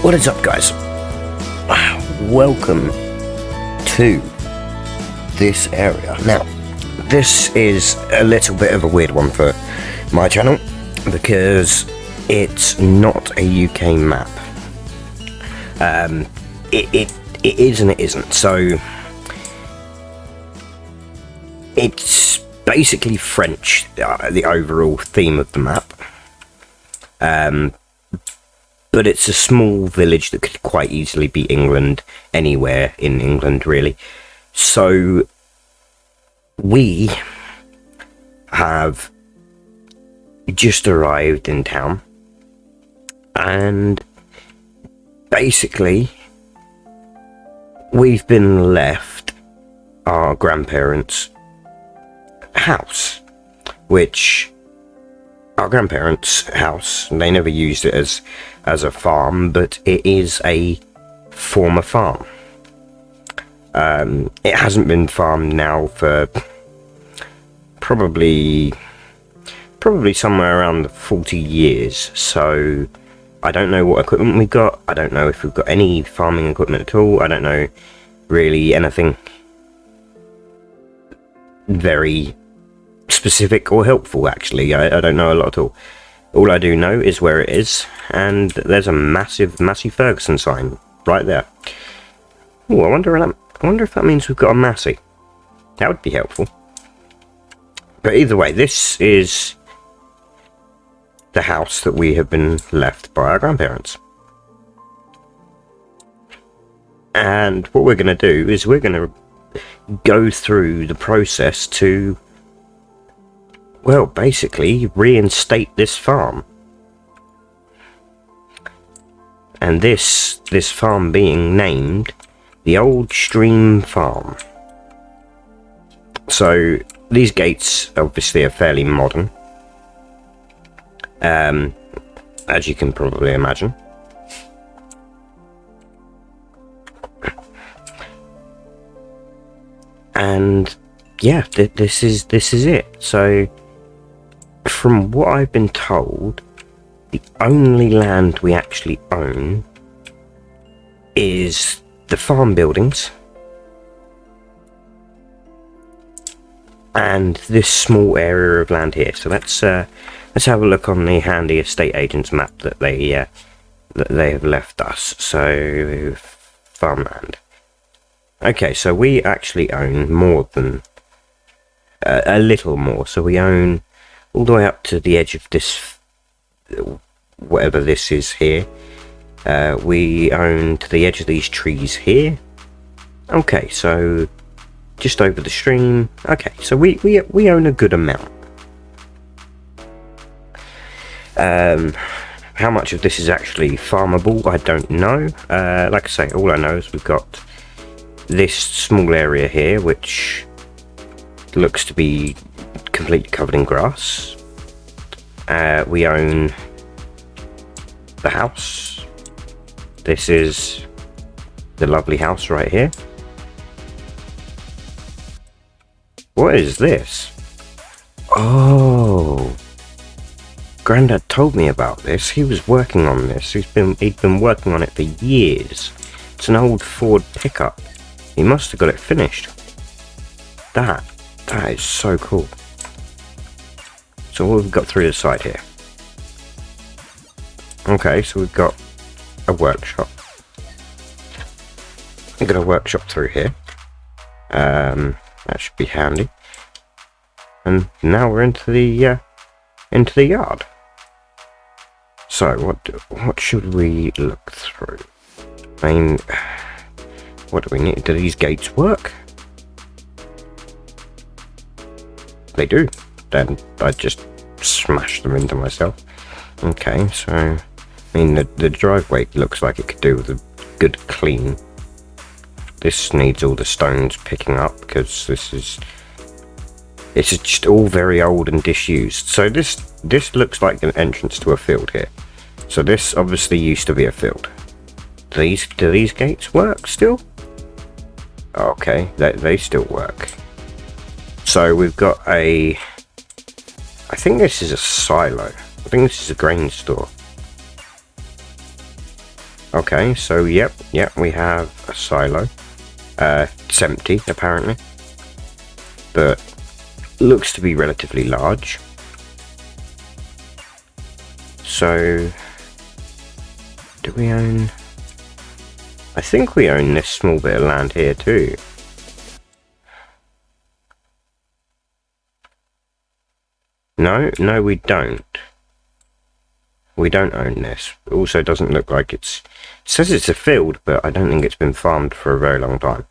What is up, guys? Welcome to this area. Now, this is a little bit of a weird one for my channel because it's not a UK map. It is and it isn't. So it's basically French, the overall theme of the map. But it's a small village that could quite easily be England, anywhere in England, really. So we have just arrived in town, and basically we've been left our grandparents' house, which our grandparents' house, they never used it as a farm, but it is a former farm. It hasn't been farmed now for probably somewhere around 40 years, so I don't know what equipment we've got. I don't know if we've got any farming equipment at all. I don't know really anything very specific or helpful, actually. I don't know a lot at all. All I do know is where it is, and there's a massive Massey Ferguson sign right there. Oh, I wonder if that means we've got a Massey. That would be helpful. But either way, this is the house that we have been left by our grandparents. And what we're going to do is we're going to go through the process to, well, basically reinstate this farm. And this farm being named the Old Stream Farm. So these gates obviously are fairly modern, as you can probably imagine. And yeah, this is it. So from what I've been told, the only land we actually own is the farm buildings and this small area of land here. So let's have a look on the handy estate agent's map that they have left us. So farmland. Okay, so we actually own more than a little more. So we own all the way up to the edge of this, whatever this is here. We own to the edge of these trees here. Okay, so just over the stream. Okay, so we own a good amount. How much of this is actually farmable, I don't know. Like I say, all I know is we've got this small area here, which looks to be completely covered in grass. We own the house. This is the lovely house right here. What is this? Oh, Grandad told me about this. He was working on this. He'd been working on it for years. It's an old Ford pickup. He must have got it finished. That is so cool. So what have we got through the side here? Okay, so we've got a workshop. We've got a workshop through here. That should be handy. And now we're into the yard. So what should we look through? I mean, what do we need? Do these gates work? They do. Then I just smashed them into myself. Okay, so I mean the driveway looks like it could do with a good clean. This needs all the stones picking up because this is just all very old and disused. So this looks like an entrance to a field here. So this obviously used to be a field. Do these gates work still? Okay, they still work. So we've got I think this is a silo. I think this is a grain store. Okay, so yep, we have a silo. It's empty apparently, but looks to be relatively large. So, do we own? I think we own this small bit of land here too. No, we don't. We don't own this. It also doesn't look like it says it's a field, but I don't think it's been farmed for a very long time.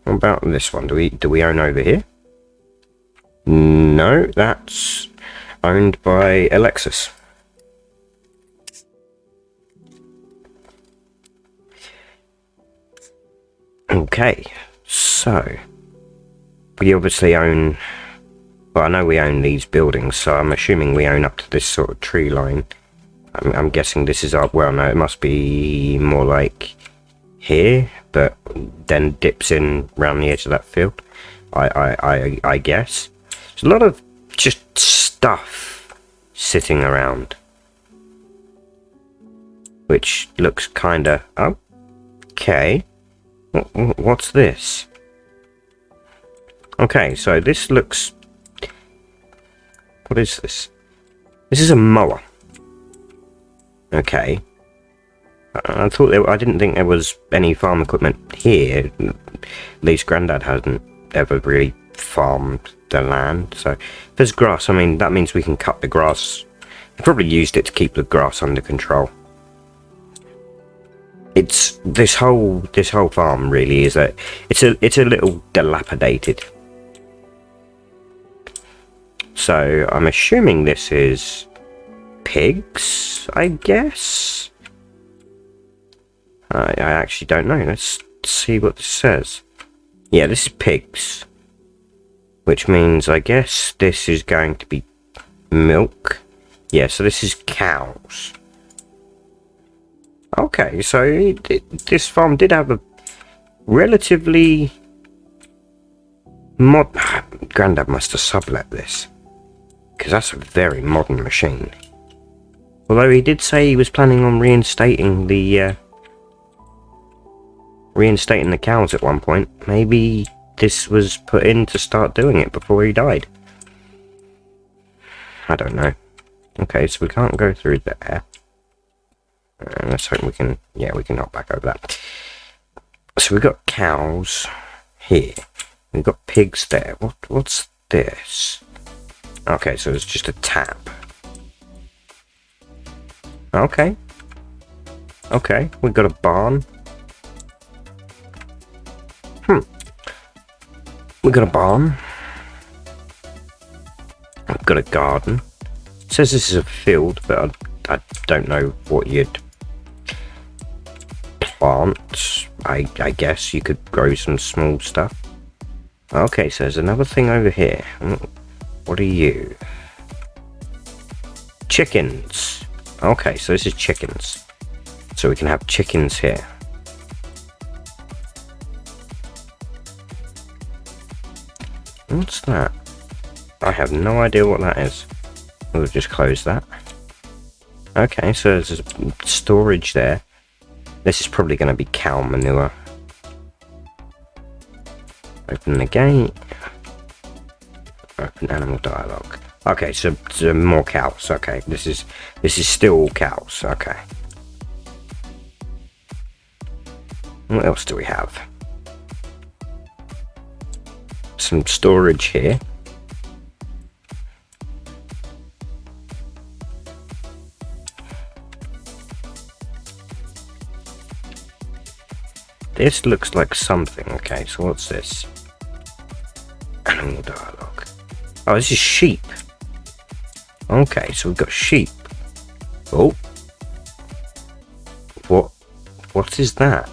What about this one? Do we own over here? No, that's owned by Alexis. Okay, so we obviously own. Well, I know we own these buildings, so I'm assuming we own up to this sort of tree line. I'm guessing this is our... Well, no, it must be more like here, but then dips in around the edge of that field. I guess. There's a lot of just stuff sitting around, which looks kind of... Okay. What's this? Okay, so this looks... What is this? This is a mower. Okay. I didn't think there was any farm equipment here. At least Grandad hasn't ever really farmed the land. So if there's grass, I mean, that means we can cut the grass. He probably used it to keep the grass under control. It's this whole farm really is it's a little dilapidated. So I'm assuming this is pigs, I guess. I actually don't know. Let's see what this says. Yeah, this is pigs, which means I guess this is going to be milk. Yeah, so this is cows. Okay, so this farm did have a relatively Grandad must have sublet this, because that's a very modern machine. Although he did say he was planning on reinstating the cows at one point. Maybe this was put in to start doing it before he died. I don't know. Okay, so we can't go through there. Let's hope we can... Yeah, we can knock back over that. So we've got cows here. We've got pigs there. What's this? Okay, so it's just a tap. Okay. Okay, we've got a barn. We've got a barn. We've got a garden. It says this is a field, but I don't know what you'd plant. I guess you could grow some small stuff. Okay, so there's another thing over here. What are you? Chickens. Okay, so this is chickens. So we can have chickens here. What's that? I have no idea what that is. We'll just close that. Okay, so there's storage there. This is probably going to be cow manure. Open the gate. Open animal dialogue. Okay, so more cows. Okay, this is still cows. Okay. What else do we have? Some storage here. This looks like something. Okay, so what's this? Animal dialogue. Oh, this is sheep. Okay, so we've got sheep. Oh. What is that?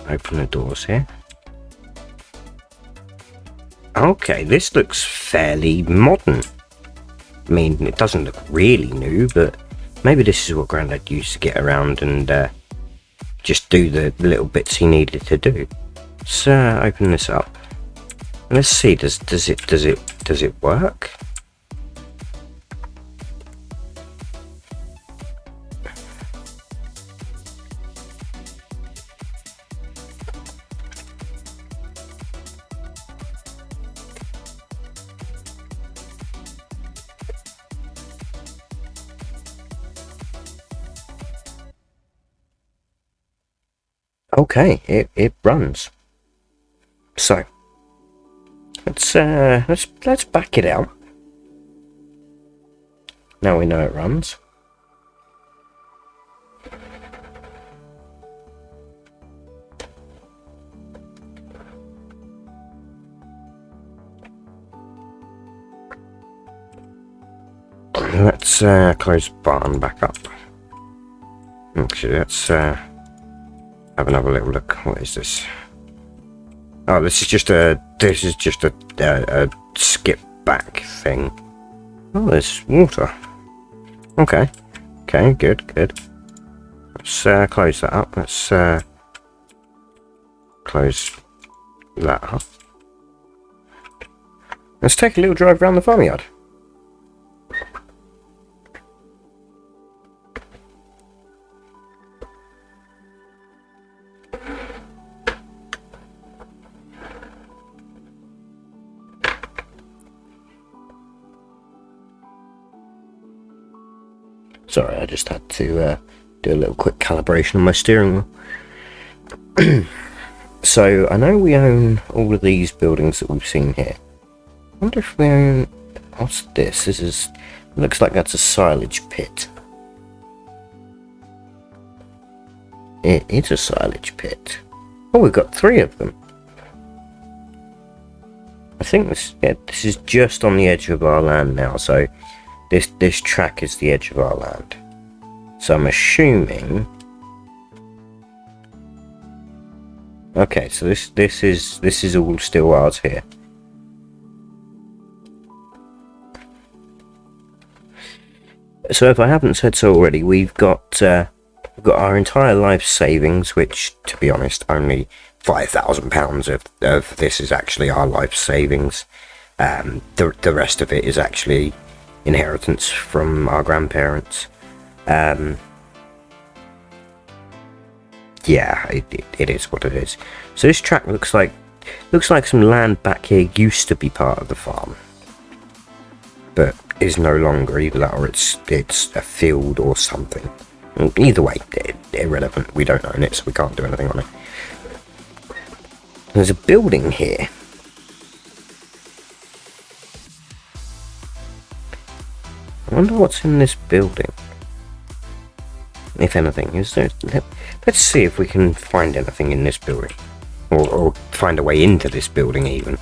Open the doors here. Okay, this looks fairly modern. I mean, it doesn't look really new, but maybe this is what Grandad used to get around and just do the little bits he needed to do. So open this up. Let's see. Does it work? Okay, it runs. So let's back it out. Now we know it runs. Let's close barn back up. Actually, let's have another little look. What is this? Oh, this is just a skip back thing. Oh, there's water. Okay, good. Let's close that up. Let's close that up. Let's take a little drive around the farmyard. Sorry, I just had to do a little quick calibration on my steering wheel. So, I know we own all of these buildings that we've seen here. I wonder if we own... What's this? This is... Looks like that's a silage pit. It is a silage pit. Oh, we've got 3 of them. I think this is just on the edge of our land now, so... This track is the edge of our land. So I'm assuming... Okay, so this is all still ours here. So if I haven't said so already, we've got our entire life savings, which, to be honest, only £5,000 of this is actually our life savings. The rest of it is actually inheritance from our grandparents. Yeah, it is what it is. So this track looks like some land back here used to be part of the farm, but is no longer. Either that or it's a field or something. Either way, irrelevant. We don't own it, so we can't do anything on it. There's a building here. I wonder what's in this building. If anything, is there? Let's see if we can find anything in this building, or find a way into this building even.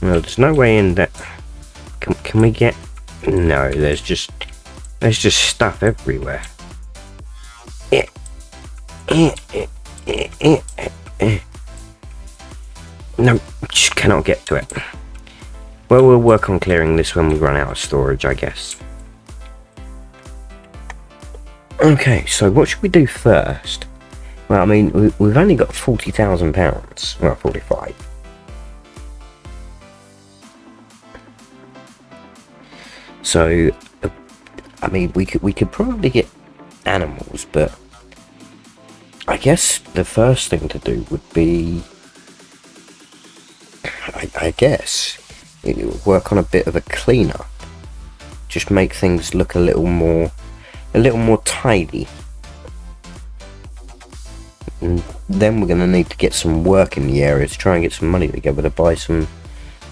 No, there's no way in that. Can we get? No, there's just stuff everywhere. No, just cannot get to it. Well, we'll work on clearing this when we run out of storage, I guess. Okay, so what should we do first? Well, I mean, we've only got £40,000. Well, 45. So, I mean, we could probably get animals, but I guess the first thing to do would be, I guess, work on a bit of a cleanup. Just make things look a little more tidy. And then we're going to need to get some work in the area to try and get some money together to buy some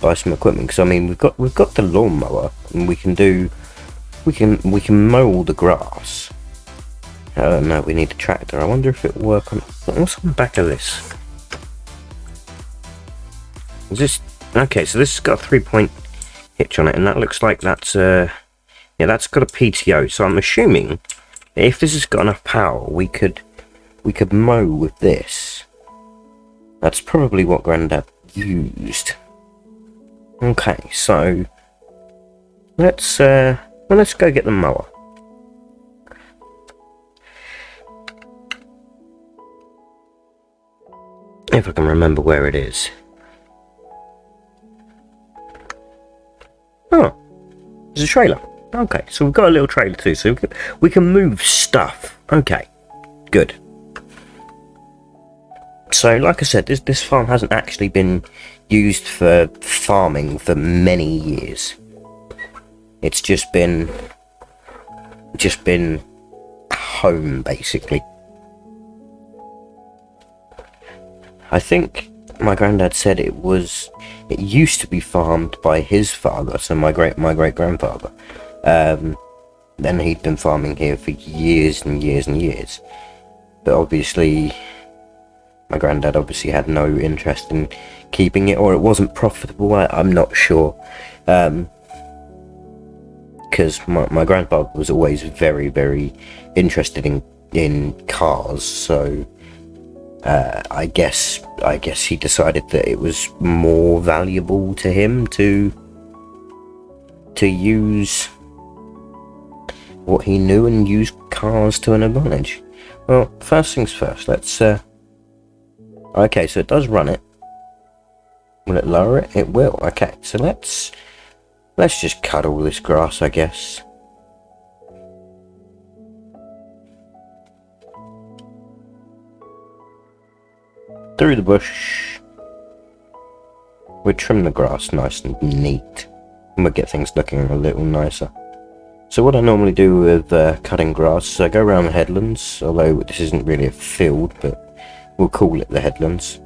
equipment. Because I mean, we've got the lawnmower, and we can mow all the grass. No, we need a tractor. I wonder if it will work on. What's on the back of this? Is this okay? So this has got a 3-point hitch on it, and that looks like that's yeah, that's got a PTO. So I'm assuming if this has got enough power, we could mow with this. That's probably what Grandad used. Okay, so let's go get the mower. If I can remember where it is. Oh, there's a trailer. Okay, so we've got a little trailer too, so we can move stuff. Okay, good. So, like I said, this farm hasn't actually been used for farming for many years. It's just been home, basically. I think my granddad said it used to be farmed by his father, so my great grandfather. Then he'd been farming here for years and years and years. But obviously, my granddad obviously had no interest in keeping it, or it wasn't profitable. I'm not sure. Because my grandfather was always very, very interested in cars, so I guess he decided that it was more valuable to him to use what he knew and use cars to an advantage. Well, first things first, let's okay, so it does run it. Will it lower it? It will. Okay, so let's just cut all this grass, I guess. Through the bush. We'll trim the grass nice and neat, and we'll get things looking a little nicer. So what I normally do with cutting grass is I go around the headlands, although this isn't really a field, but we'll call it the headlands.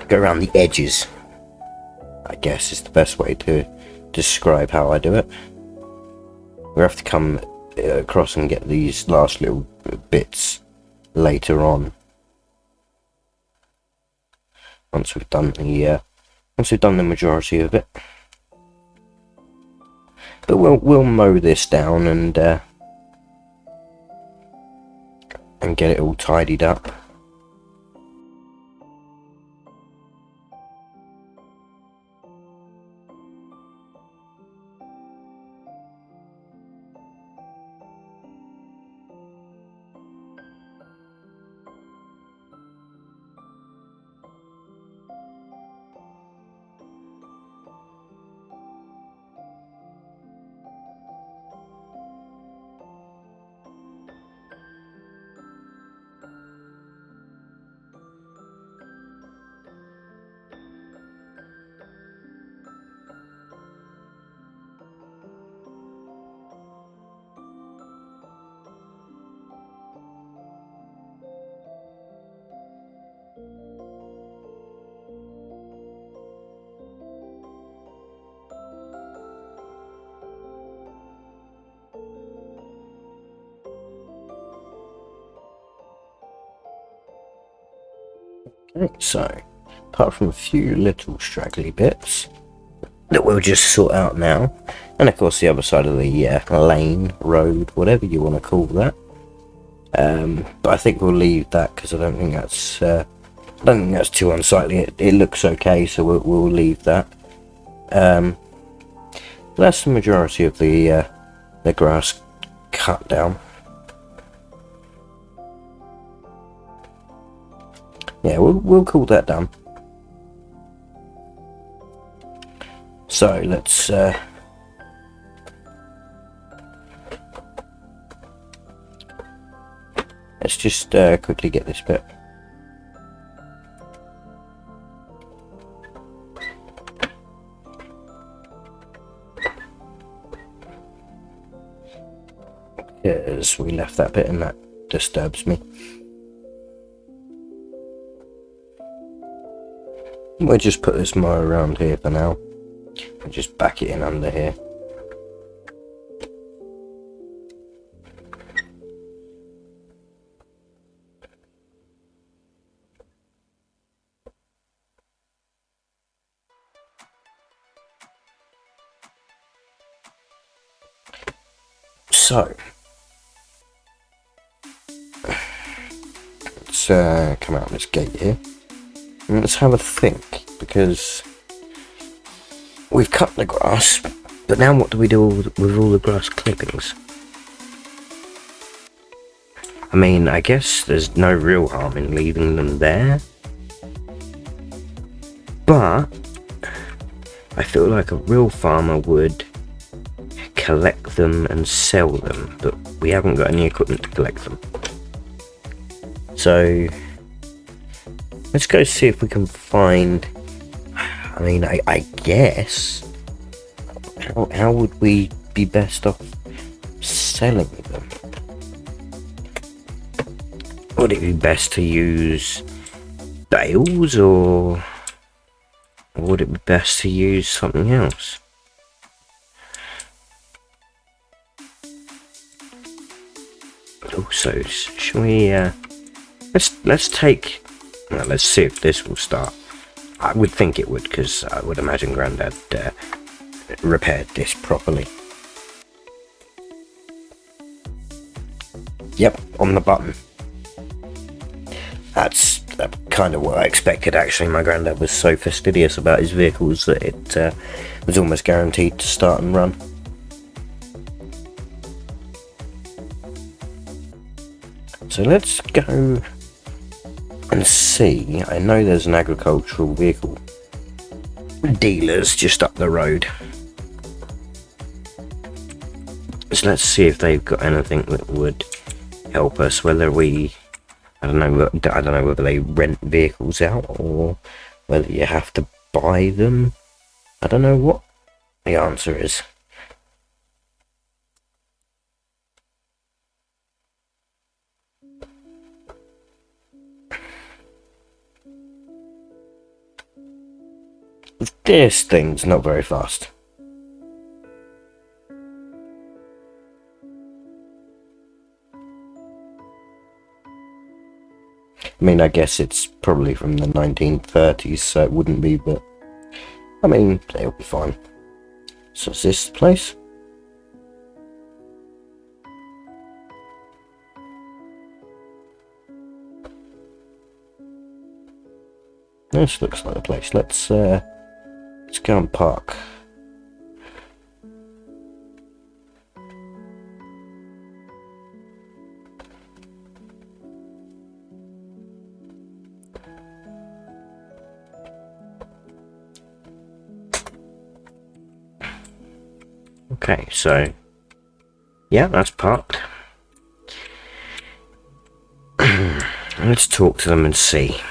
Go around the edges, I guess is the best way to describe how I do it. We have to come across and get these last little bits later on. Once we've done the majority of it. But we'll mow this down and get it all tidied up. Okay, so apart from a few little straggly bits that we'll just sort out now, and of course the other side of the lane, road, whatever you want to call that, but I think we'll leave that because I don't think that's too unsightly. It looks okay, so we'll leave that. That's the majority of the grass cut down. Yeah, we'll call that done. So let's just quickly get this bit. Because we left that bit and that disturbs me. We'll just put this mower around here for now. And just back it in under here. So let's come out this gate here. And let's have a think, because we've cut the grass, but now what do we do with all the grass clippings? I mean, I guess there's no real harm in leaving them there, but I feel like a real farmer would collect them and sell them, but we haven't got any equipment to collect them. So let's go see if we can find, I mean, I guess, how would we be best off selling them? Would it be best to use bales, or would it be best to use something else? Also, shall we let's take, well, let's see if this will start. I would think it would, because I would imagine Grandad repaired this properly. Yep, on the button. That's kind of what I expected, actually. My Grandad was so fastidious about his vehicles that it was almost guaranteed to start and run. So let's go and see. I know there's an agricultural vehicle dealers just up the road. So let's see if they've got anything that would help us. Whether we, I don't know whether they rent vehicles out or whether you have to buy them. I don't know what the answer is. This thing's not very fast. I mean, I guess it's probably from the 1930s, so it wouldn't be, but I mean, it'll be fine. So is this the place? This looks like the place. Let's go and park. Okay, so yeah, that's parked. Let's talk to them and see.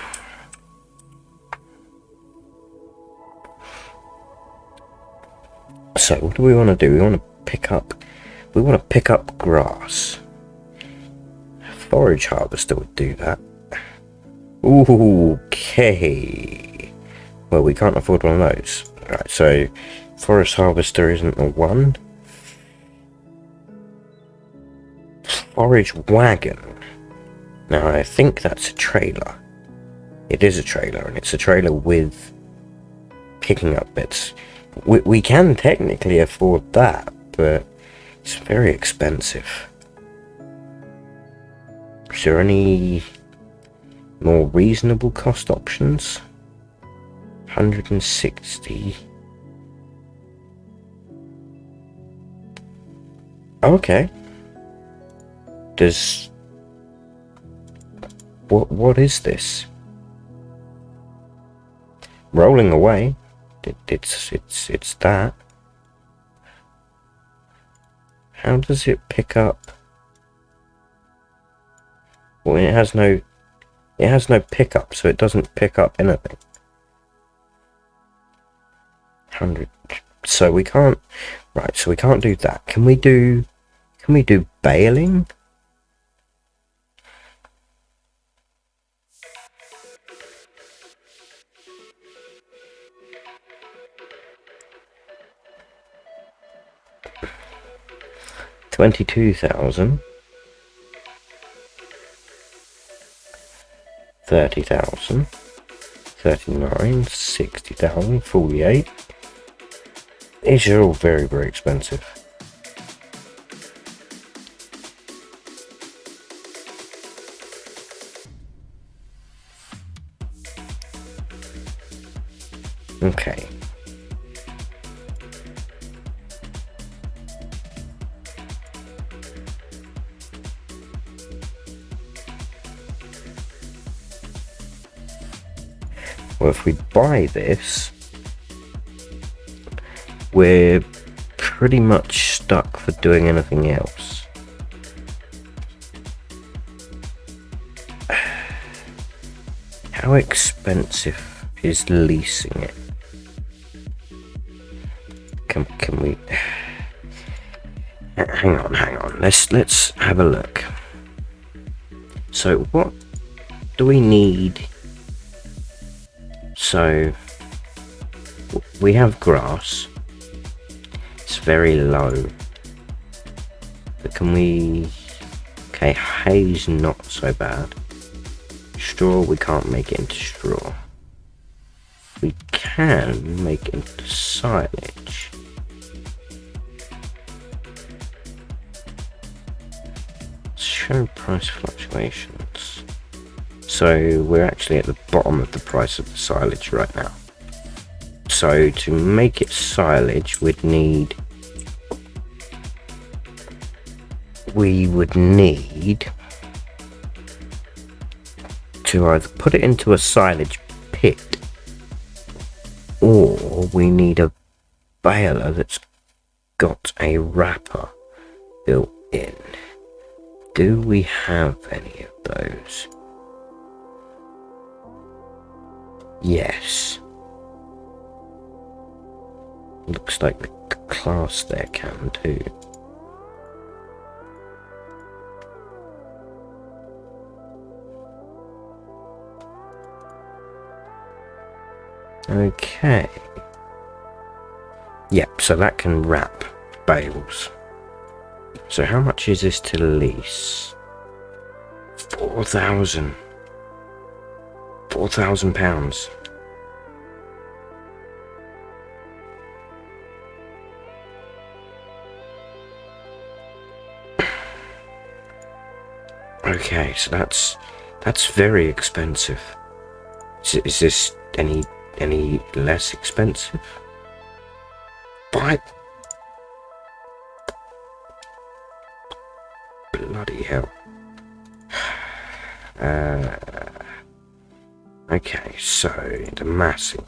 So what do we want to do? We want to pick up grass. A forage harvester would do that. Okay. Well, we can't afford one of those. Right, so forest harvester isn't the one. Forage wagon. Now I think that's a trailer. It is a trailer, and it's a trailer with picking up bits. We can technically afford that, but it's very expensive. Is there any more reasonable cost options? 160. Okay. Does... What is this? Rolling away. It's that. How does it pick up? Well, it has no pickup, so it doesn't pick up anything. 100. So we can't. Right. So we can't do that. Can we do baling? $22,000, 30,000, 39, 60,000, 48. These are all very, very expensive. Okay. Well, if we buy this, we're pretty much stuck for doing anything else. How expensive is leasing it? Can we... Hang on. Let's have a look. So what do we need? So we have grass. It's very low. But can we... Okay, hay's not so bad. Straw, we can't make it into straw. We can make it into silage. Show price fluctuations. So we're actually at the bottom of the price of the silage right now. So to make it silage, we would need to either put it into a silage pit, or we need a baler that's got a wrapper built in. Do we have any of those? Yes. Looks like the class there can too. Okay. Yep, so that can wrap bales. So how much is this to lease? 4,000. £4,000. Okay, so that's very expensive. Is this any less expensive? But bloody hell. Okay, so the massing.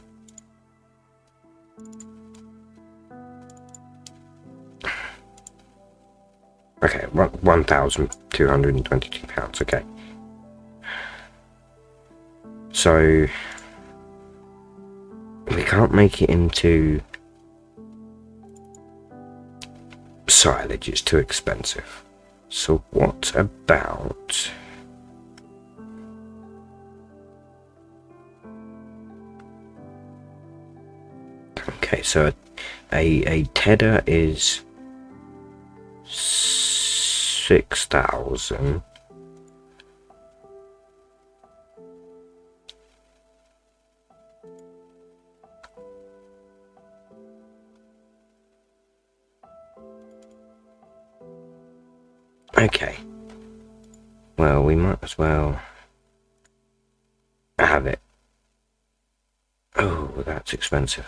Okay, £1,222. Okay. So we can't make it into silage, it's too expensive. So what about... Okay, so a tedder is 6,000. Okay. Well, we might as well have it. Oh, that's expensive.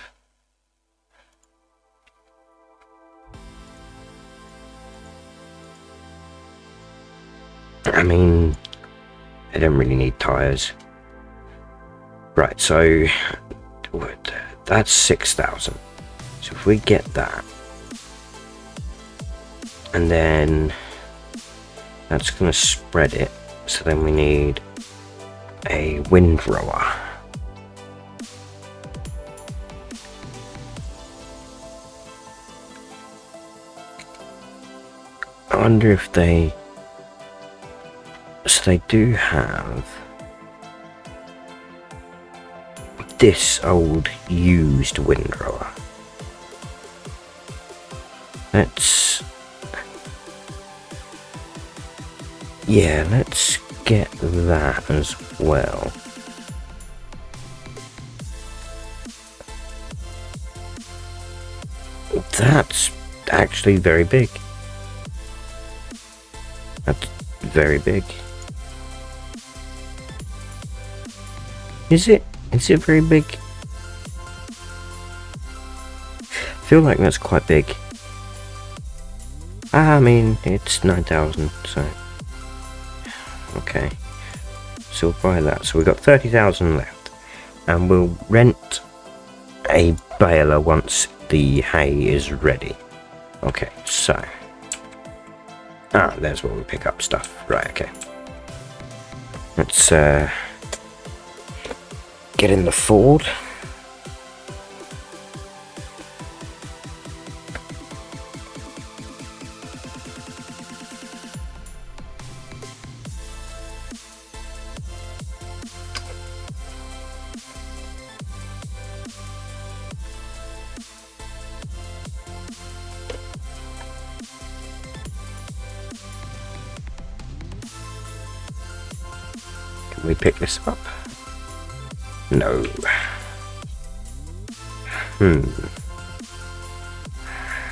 I mean, I don't really need tires. Right, so that's 6,000. So if we get that, and then that's going to spread it, so then we need a windrower. I wonder if they... So they do have this old used windrower. Let's get that as well. That's actually very big. That's very big. Is it very big? I feel like that's quite big. I mean, it's 9,000, so... Okay. So we'll buy that. So we've got 30,000 left. And we'll rent a baler once the hay is ready. Okay, so... there's where we pick up stuff. Right, okay. Let's, get in the Ford. Can we pick this up? No.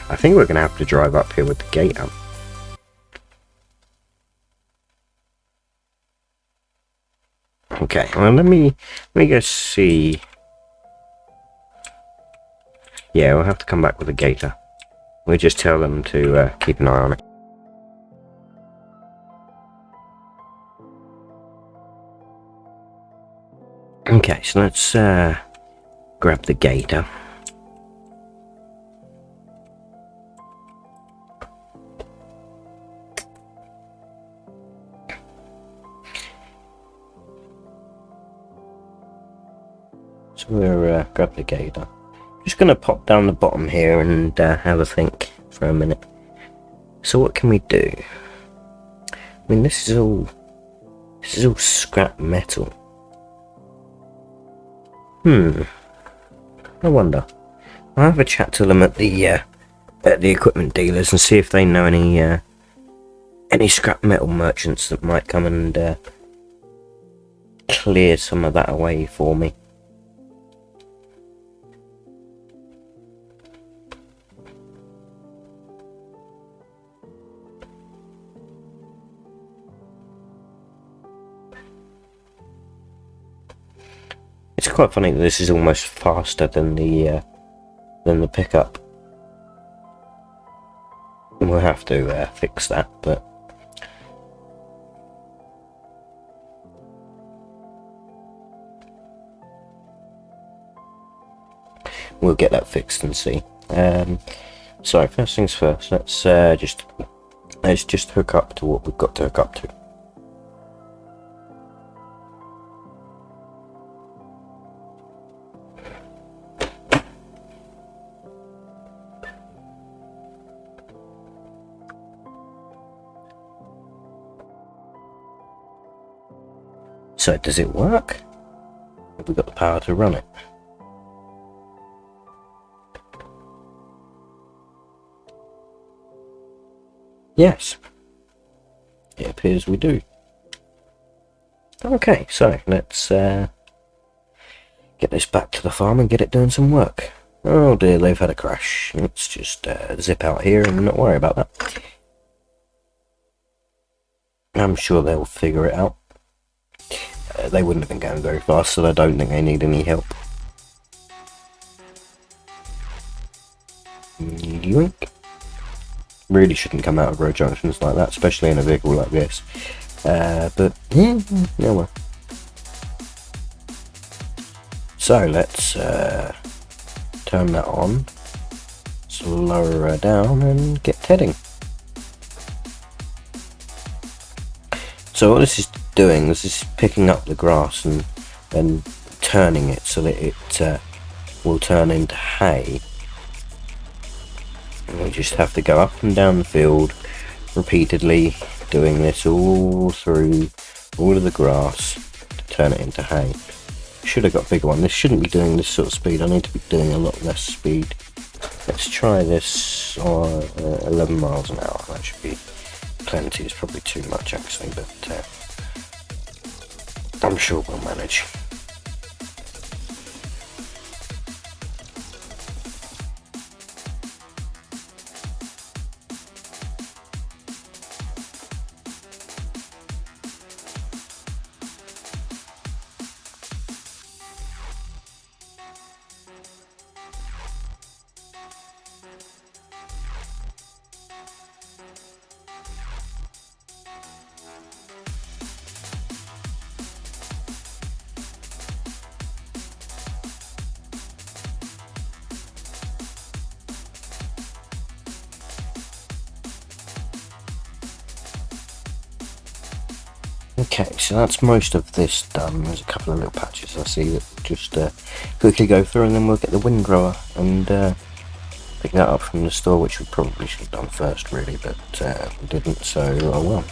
I think we're gonna have to drive up here with the gate up. Okay, well let me go see. Yeah, we'll have to come back with a gator. We'll just tell them to keep an eye on it. Okay, so let's grab the gator. So we'll grab the gator. Just gonna pop down the bottom here and have a think for a minute. So what can we do? I mean, this is all scrap metal. I wonder. I'll have a chat to them at the equipment dealers and see if they know any scrap metal merchants that might come and clear some of that away for me. It's quite funny that this is almost faster than the pickup. We'll have to fix that, but we'll get that fixed and see. So first things first, let's just hook up to what we've got to hook up to. So does it work? Have we got the power to run it? Yes. It appears we do. Okay, so let's get this back to the farm and get it doing some work. Oh dear, they've had a crash. Let's just zip out here and not worry about that. I'm sure they'll figure it out. They wouldn't have been going very fast, so I don't think they need any help. Yoink. Really shouldn't come out of road junctions like that, especially in a vehicle like this. But yeah, well. So let's turn that on, slow her down, and get heading. So what this is doing, this is picking up the grass and turning it so that it will turn into hay. And we just have to go up and down the field repeatedly, doing this all through all of the grass to turn it into hay. Should have got a bigger one. This shouldn't be doing this sort of speed. I need to be doing a lot less speed. Let's try this on 11 miles an hour. That should be plenty. It's probably too much actually, but I'm sure we'll manage. Okay, so that's most of this done. There's a couple of little patches I see that just quickly go through, and then we'll get the windrower and pick that up from the store, which we probably should have done first really, but we didn't, so oh well.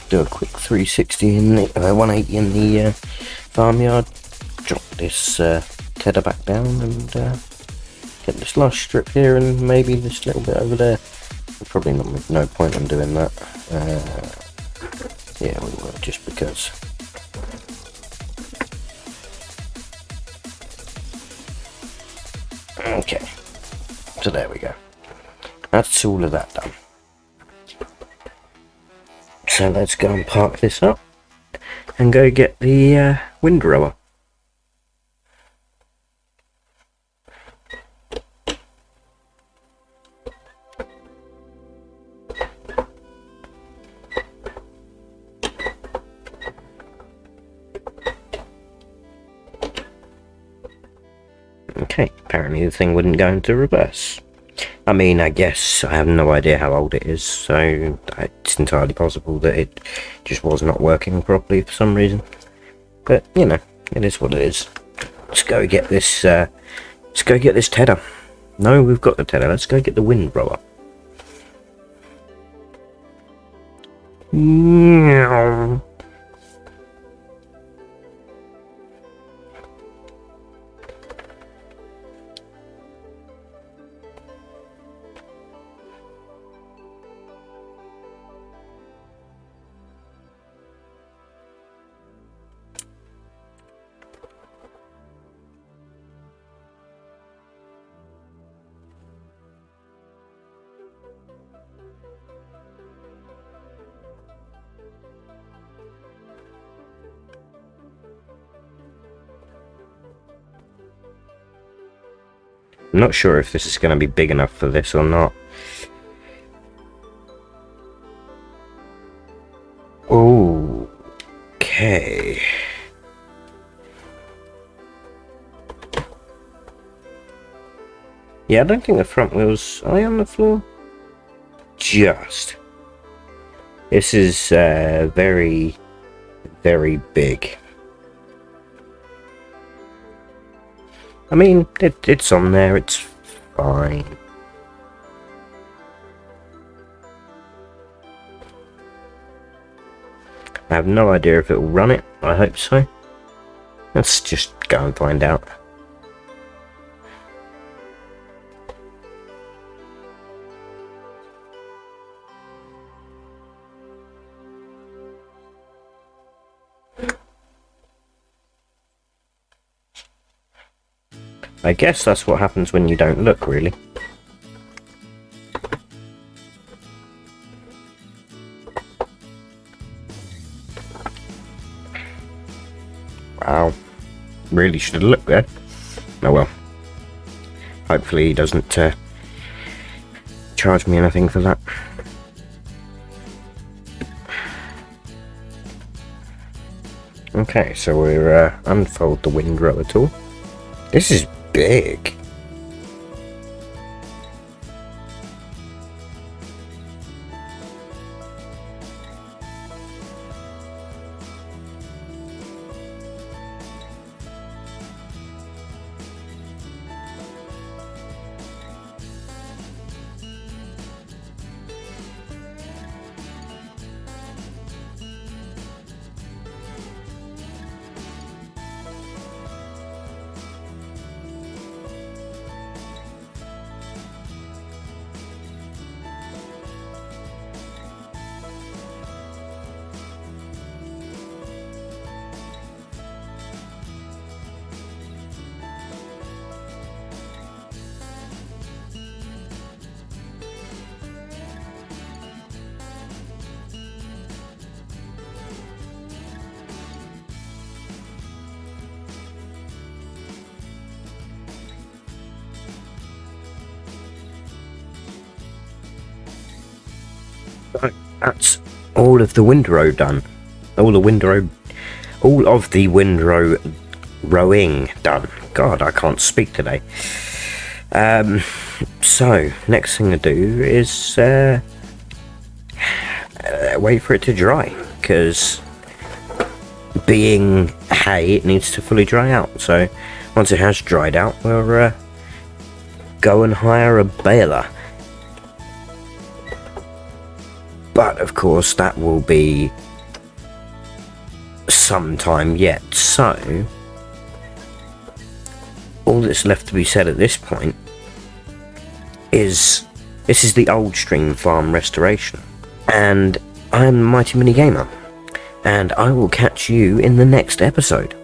Do a quick 360 in the 180 in the farmyard, drop this tedder back down, and get this last strip here and maybe this little bit over there. Probably no point in doing that. Yeah, we will, just because. Okay, so there we go. That's all of that done. So let's go and park this up and go get the windrower. Okay, apparently the thing wouldn't go into reverse. I mean, I guess I have no idea how old it is, so it's entirely possible that it just was not working properly for some reason. But, you know, it is what it is. Let's go get this, let's go get this tedder. No, we've got the tedder, let's go get the windrower. Meow. I'm not sure if this is going to be big enough for this or not. Okay. Yeah, I don't think the front wheels are they on the floor? Just. This is very, very big. I mean, it's on there, it's fine. I have no idea if it will run it, I hope so. Let's just go and find out. I guess that's what happens when you don't look, really. Wow. Really should have looked there. Oh well. Hopefully he doesn't charge me anything for that. Okay, so we'll unfold the windrower tool. This is big. Right, that's all of the windrow done. All of the windrow rowing done. God, I can't speak today. So next thing to do is wait for it to dry, because being hay, it needs to fully dry out. So once it has dried out, we'll go and hire a baler. But of course that will be some time yet, so all that's left to be said at this point is this is the Old Stream Farm restoration, and I am the Mighty Mini Gamer. and I will catch you in the next episode.